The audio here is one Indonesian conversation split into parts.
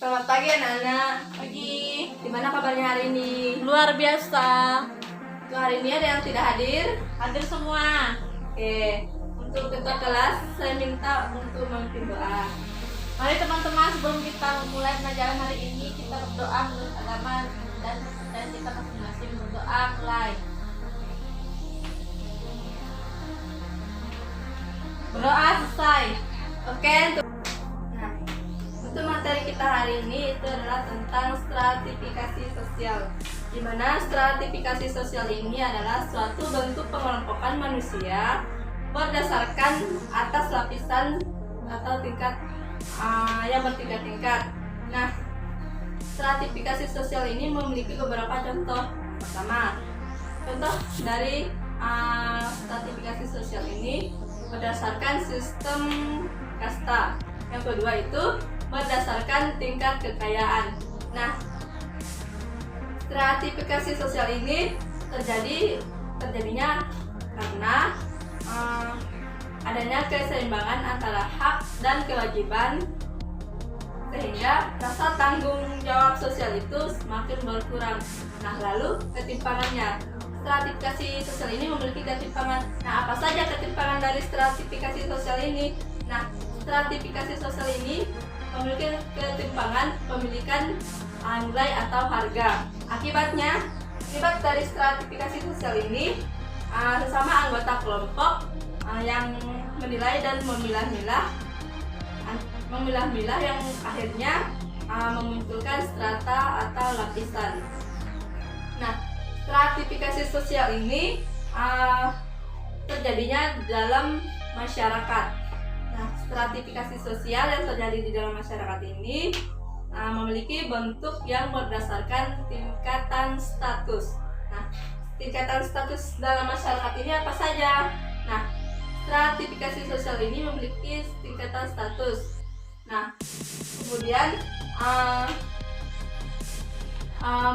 Selamat pagi anak-anak. Pagi. Gimana kabarnya hari ini? Luar biasa. Untuk hari ini ada yang tidak hadir? Hadir semua. Oke. Untuk ketua kelas saya minta untuk memimpin doa. Mari teman-teman, sebelum kita memulai pelajaran hari ini, kita berdoa menurut agama dan kita masing-masing berdoa mulai. Berdoa selesai. Oke. Untuk materi kita hari ini itu adalah tentang stratifikasi sosial. Di mana stratifikasi sosial ini adalah suatu bentuk pengelompokan manusia berdasarkan atas lapisan atau tingkat yang bertingkat-tingkat. Nah, stratifikasi sosial ini memiliki beberapa contoh. Pertama, contoh dari stratifikasi sosial ini berdasarkan sistem kasta. Yang kedua itu berdasarkan tingkat kekayaan. Nah, stratifikasi sosial ini terjadinya karena adanya keseimbangan antara hak dan kewajiban, sehingga rasa tanggung jawab sosial itu semakin berkurang. Nah, lalu ketimpangannya. Stratifikasi sosial ini memiliki ketimpangan. Nah, apa saja ketimpangan dari stratifikasi sosial ini? Nah, stratifikasi sosial ini memiliki ketimpangan pemilikan nilai atau harga. Akibat dari stratifikasi sosial ini, sesama anggota kelompok yang menilai dan memilah-milah yang akhirnya memunculkan strata atau lapisan. Nah, stratifikasi sosial ini terjadinya dalam masyarakat. Nah, stratifikasi sosial yang terjadi di dalam masyarakat ini memiliki bentuk yang berdasarkan tingkatan status. Nah, tingkatan status dalam masyarakat ini apa saja? Nah, stratifikasi sosial ini memiliki tingkatan status. Nah, kemudian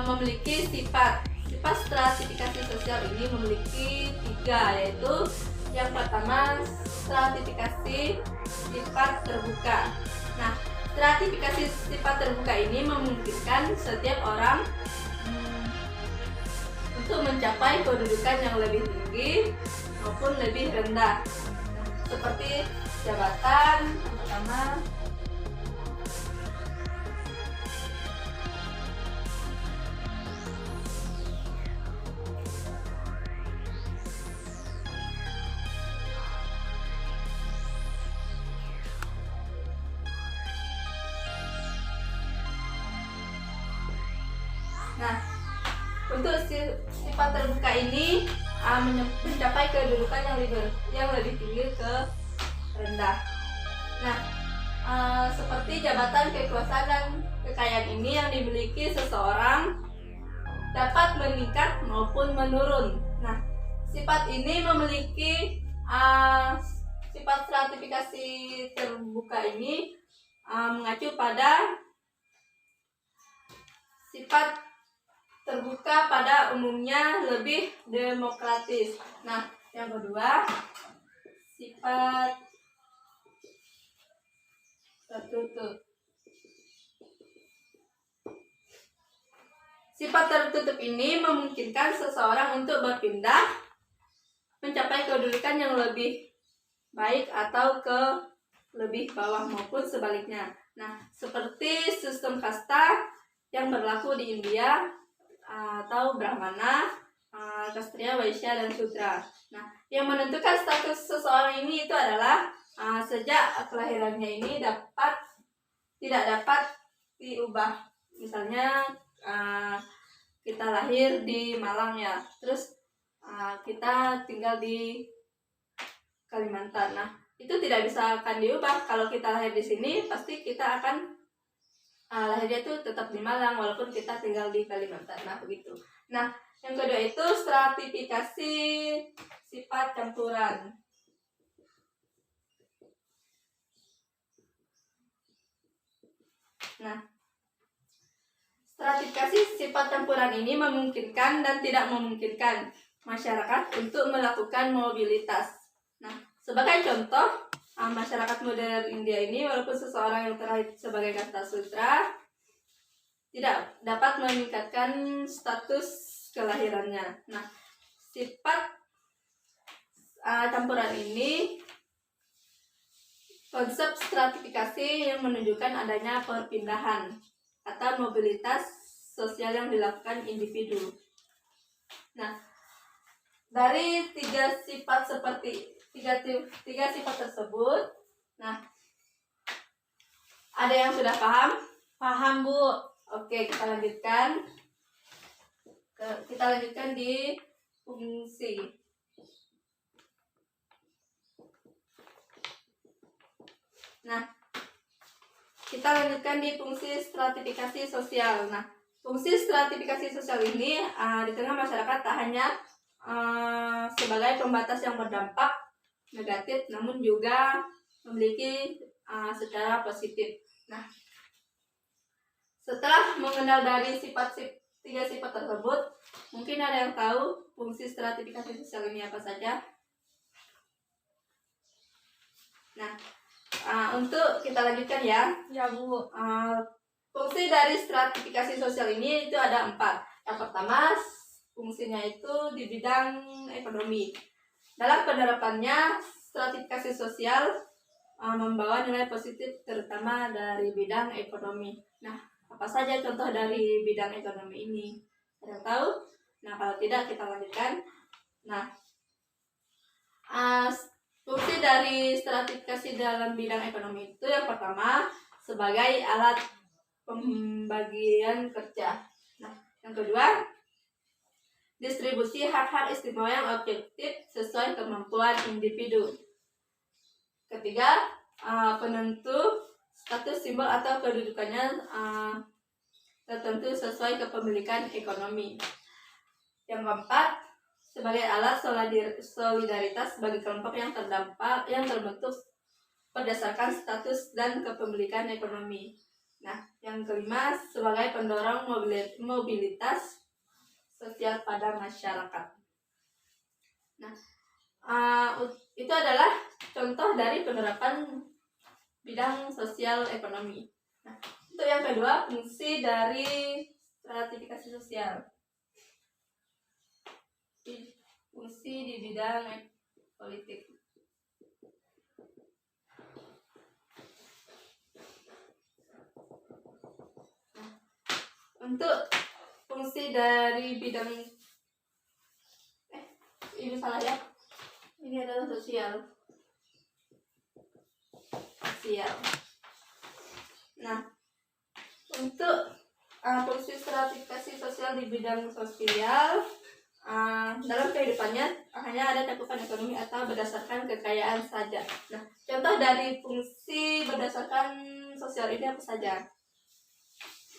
memiliki sifat. Sifat stratifikasi sosial ini memiliki 3, yaitu yang pertama stratifikasi sifat terbuka. Nah, stratifikasi sifat terbuka ini memungkinkan setiap orang untuk mencapai kedudukan yang lebih tinggi maupun lebih rendah, seperti jabatan pertama, Nah, untuk sifat terbuka ini mencapai kedudukan yang lebih tinggi ke rendah. Nah, seperti jabatan, kekuasaan, dan kekayaan ini yang dimiliki seseorang dapat meningkat maupun menurun. Nah, sifat ini memiliki sifat stratifikasi terbuka ini mengacu pada sifat terbuka pada umumnya lebih demokratis. Nah, yang kedua, sifat tertutup. Sifat tertutup ini memungkinkan seseorang untuk berpindah mencapai kedudukan yang lebih baik atau ke lebih bawah maupun sebaliknya. Nah, seperti sistem kasta yang berlaku di India atau Brahmana, Kshatriya, Vaishya, dan Shudra. Nah, yang menentukan status seseorang ini itu adalah sejak kelahirannya ini tidak dapat diubah. Misalnya kita lahir di Malang ya, terus kita tinggal di Kalimantan. Nah, itu tidak bisa akan diubah. Kalau kita lahir di sini, pasti kita akan lahirnya itu tetap di Malang walaupun kita tinggal di Kalimantan. Nah, begitu. Nah, yang kedua itu stratifikasi sifat campuran. Nah, stratifikasi sifat campuran ini memungkinkan dan tidak memungkinkan masyarakat untuk melakukan mobilitas. Nah, sebagai contoh, masyarakat modern India ini, walaupun seseorang yang terlahir sebagai kasta sutra, tidak dapat meningkatkan status kelahirannya. Nah, sifat campuran ini konsep stratifikasi yang menunjukkan adanya perpindahan atau mobilitas sosial yang dilakukan individu. Nah, dari tiga sifat tersebut, nah, ada yang sudah paham? Paham, Bu. Oke, kita lanjutkan. Kita lanjutkan di fungsi. Nah, kita lanjutkan di fungsi stratifikasi sosial. Nah, fungsi stratifikasi sosial ini di tengah masyarakat tak hanya sebagai pembatas yang berdampak negatif, namun juga memiliki secara positif. Nah, setelah mengenal dari tiga sifat tersebut, mungkin ada yang tahu fungsi stratifikasi sosial ini apa saja? Nah, untuk kita lanjutkan ya. Ya, Bu. Fungsi dari stratifikasi sosial ini itu ada 4. Yang pertama, fungsinya itu di bidang ekonomi. Dalam penerapannya, stratifikasi sosial membawa nilai positif terutama dari bidang ekonomi. Nah, apa saja contoh dari bidang ekonomi ini? Ada yang tahu? Nah, kalau tidak kita lanjutkan. Nah, fungsi dari stratifikasi dalam bidang ekonomi itu yang pertama sebagai alat pembagian kerja. Nah, yang kedua, distribusi hak-hak istimewa yang objektif sesuai kemampuan individu. Ketiga, penentu status simbol atau kedudukannya tertentu sesuai kepemilikan ekonomi. Yang keempat, sebagai alat solidaritas bagi kelompok yang terbentuk berdasarkan status dan kepemilikan ekonomi. Nah, yang kelima, sebagai pendorong mobilitas sosial pada masyarakat. Nah, itu adalah contoh dari penerapan bidang sosial ekonomi. Nah, untuk yang kedua, fungsi dari stratifikasi sosial. Fungsi di bidang politik. Nah, untuk fungsi dari bidang ini salah ya. Ini adalah sosial. Nah, untuk fungsi stratifikasi sosial di bidang sosial dalam kehidupannya hanya ada cakupan ekonomi atau berdasarkan kekayaan saja. Nah, contoh dari fungsi berdasarkan sosial ini apa saja?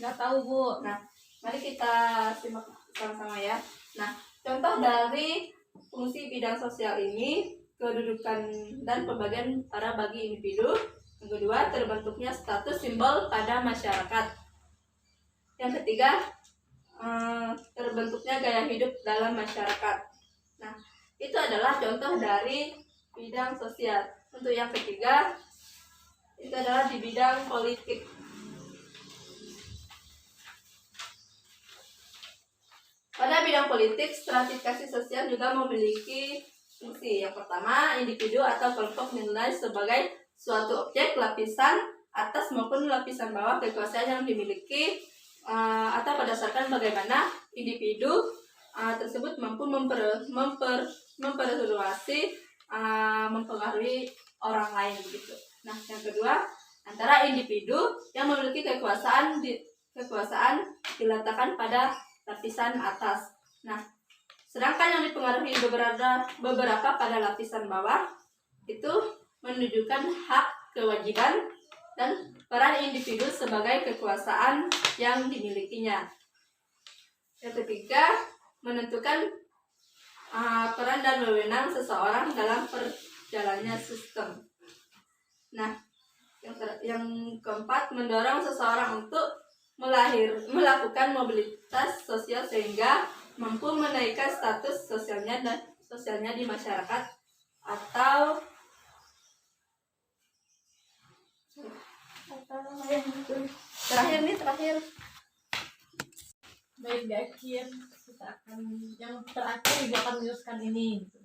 Nggak tahu, Bu. Nah, mari kita simak sama-sama ya. Nah, contoh dari fungsi bidang sosial ini kedudukan dan pembagian para bagi individu. Yang kedua, terbentuknya status simbol pada masyarakat. Yang ketiga, terbentuknya gaya hidup dalam masyarakat. Nah, itu adalah contoh dari bidang sosial. Untuk yang ketiga, itu adalah di bidang politik. Pada bidang politik, stratifikasi sosial juga memiliki fungsi. Yang pertama, individu atau kelompok dinilai sebagai suatu objek lapisan atas maupun lapisan bawah kekuasaan yang dimiliki atau berdasarkan bagaimana individu tersebut mampu mempengaruhi orang lain begitu. Nah, yang kedua, antara individu yang memiliki kekuasaan diletakkan pada lapisan atas. Nah, sedangkan yang dipengaruhi beberapa pada lapisan bawah itu menunjukkan hak, kewajiban, dan peran individu sebagai kekuasaan yang dimilikinya. Yang ketiga, menentukan peran dan wewenang seseorang dalam perjalannya sistem. Nah, yang keempat, mendorong seseorang untuk melakukan mobilitas sosial sehingga mampu menaikkan status sosialnya di masyarakat atau terakhir Baik, di akhir kita akan yang terakhir juga akan meneruskan ini gitu.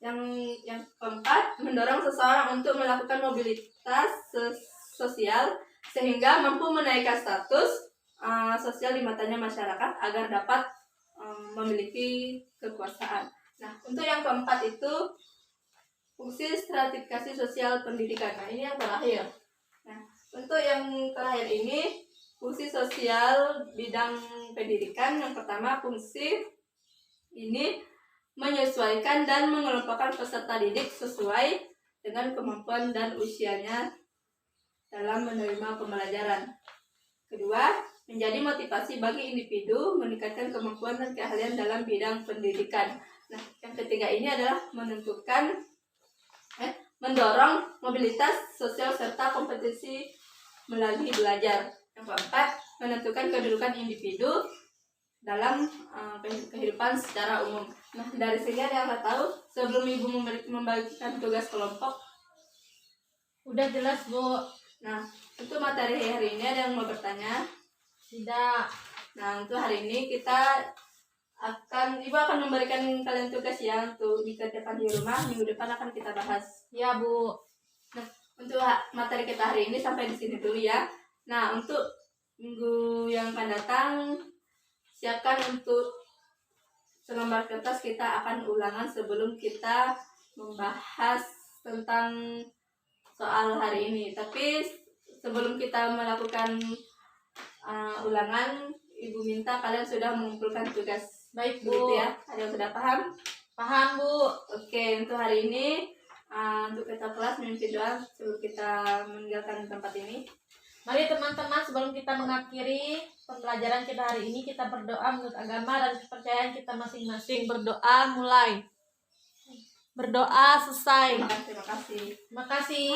Yang keempat, mendorong seseorang untuk melakukan mobilitas sosial sehingga mampu menaikkan status sosial di matanya masyarakat agar dapat memiliki kekuasaan. Nah, untuk yang keempat itu fungsi stratifikasi sosial pendidikan. Nah, ini yang terakhir. Nah, untuk yang terakhir ini fungsi sosial bidang pendidikan. Yang pertama, fungsi ini menyesuaikan dan mengelompokkan peserta didik sesuai dengan kemampuan dan usianya dalam menerima pembelajaran. Kedua, menjadi motivasi bagi individu meningkatkan kemampuan dan keahlian dalam bidang pendidikan. Nah, yang ketiga ini adalah mendorong mobilitas sosial serta kompetisi melalui belajar. Yang keempat, menentukan kedudukan individu dalam kehidupan secara umum. Nah, dari sini ada yang nggak tahu sebelum ibu membagikan tugas kelompok? Udah jelas, Bu. Nah, untuk materi hari ini ada yang mau bertanya? Tidak. Nah, untuk hari ini ibu akan memberikan kalian tugas ya untuk dikerjakan di rumah. Minggu depan akan kita bahas. Ya, Bu. Nah, untuk materi kita hari ini sampai di sini dulu ya. Nah, untuk minggu yang akan datang siapkan untuk selembar kertas, kita akan ulangan sebelum kita membahas tentang soal hari ini. Tapi sebelum kita melakukan ulangan, ibu minta kalian sudah mengumpulkan tugas. Baik, Bu. Begitu ya? Ada yang sudah paham? Paham, Bu. Oke, untuk hari ini untuk kita kelas memimpin doa sebelum kita meninggalkan tempat ini. Mari teman-teman, sebelum kita mengakhiri pembelajaran kita hari ini, kita berdoa menurut agama dan kepercayaan kita masing-masing. Berdoa mulai. Berdoa selesai. Terima kasih. Terima kasih.